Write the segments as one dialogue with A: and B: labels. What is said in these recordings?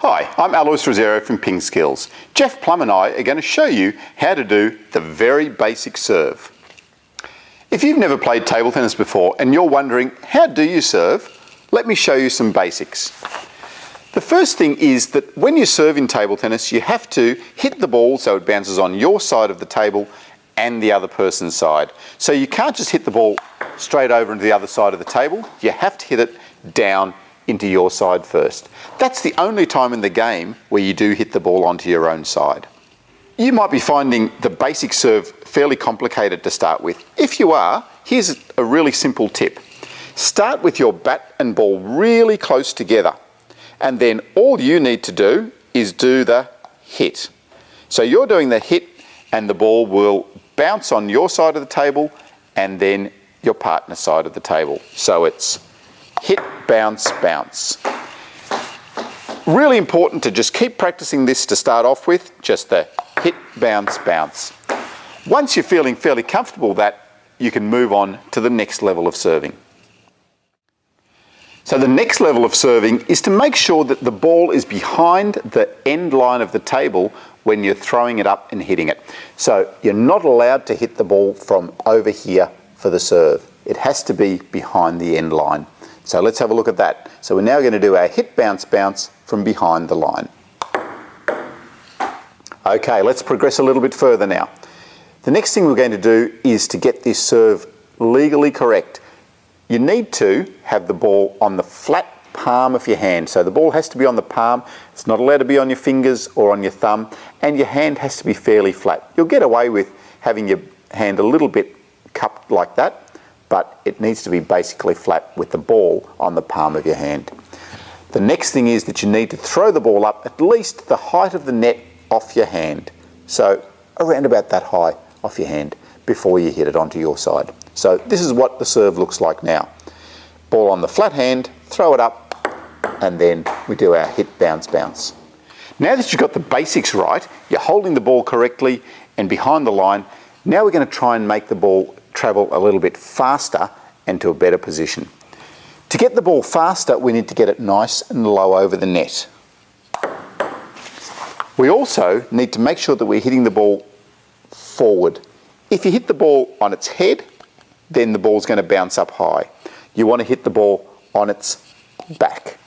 A: Hi, I'm Alois Rosero from PingSkills. Jeff Plum and I are going to show you how to do the very basic serve. If you've never played table tennis before and you're wondering, how do you serve? Let me show you some basics. The first thing is that when you serve in table tennis, you have to hit the ball so it bounces on your side of the table and the other person's side. So you can't just hit the ball straight over into the other side of the table. You have to hit it down into your side first. That's the only time in the game where you do hit the ball onto your own side. You might be finding the basic serve fairly complicated to start with. If you are, here's a really simple tip. Start with your bat and ball really close together, and then all you need to do is do the hit. So you're doing the hit and the ball will bounce on your side of the table and then your partner's side of the table. So it's hit, bounce, bounce. Really important to just keep practicing this to start off with, just the hit, bounce, bounce. Once you're feeling fairly comfortable with that, you can move on to the next level of serving. So the next level of serving is to make sure that the ball is behind the end line of the table when you're throwing it up and hitting it. So you're not allowed to hit the ball from over here for the serve. It has to be behind the end line. So let's have a look at that. So we're now going to do our hit, bounce, bounce from behind the line. Okay, let's progress a little bit further now. The next thing we're going to do is to get this serve legally correct. You need to have the ball on the flat palm of your hand. So the ball has to be on the palm. It's not allowed to be on your fingers or on your thumb, and your hand has to be fairly flat. You'll get away with having your hand a little bit cupped like that, but it needs to be basically flat with the ball on the palm of your hand. The next thing is that you need to throw the ball up at least the height of the net off your hand. So around about that high off your hand before you hit it onto your side. So this is what the serve looks like now. Ball on the flat hand, throw it up, and then we do our hit, bounce, bounce. Now that you've got the basics right, you're holding the ball correctly and behind the line, now we're going to try and make the ball travel a little bit faster and to a better position. To get the ball faster, we need to get it nice and low over the net. We also need to make sure that we're hitting the ball forward. If you hit the ball on its head, then the ball's going to bounce up high. You want to hit the ball on its back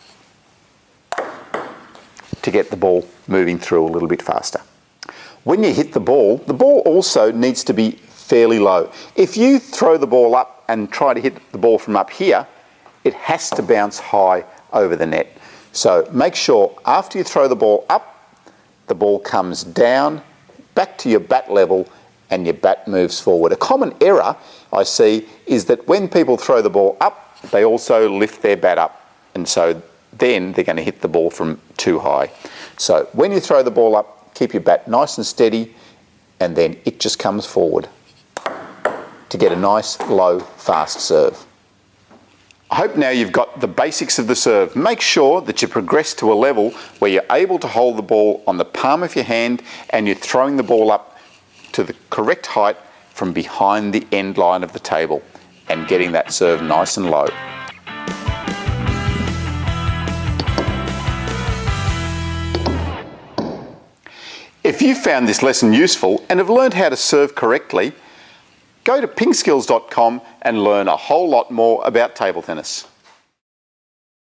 A: to get the ball moving through a little bit faster. When you hit the ball also needs to be fairly low. If you throw the ball up and try to hit the ball from up here, it has to bounce high over the net. So make sure after you throw the ball up, the ball comes down, back to your bat level, and your bat moves forward. A common error I see is that when people throw the ball up, they also lift their bat up, and so then they're going to hit the ball from too high. So when you throw the ball up, keep your bat nice and steady, and then it just comes forward to get a nice, low, fast serve. I hope now you've got the basics of the serve. Make sure that you progress to a level where you're able to hold the ball on the palm of your hand and you're throwing the ball up to the correct height from behind the end line of the table and getting that serve nice and low. If you found this lesson useful and have learned how to serve correctly, go to pingskills.com and learn a whole lot more about table tennis.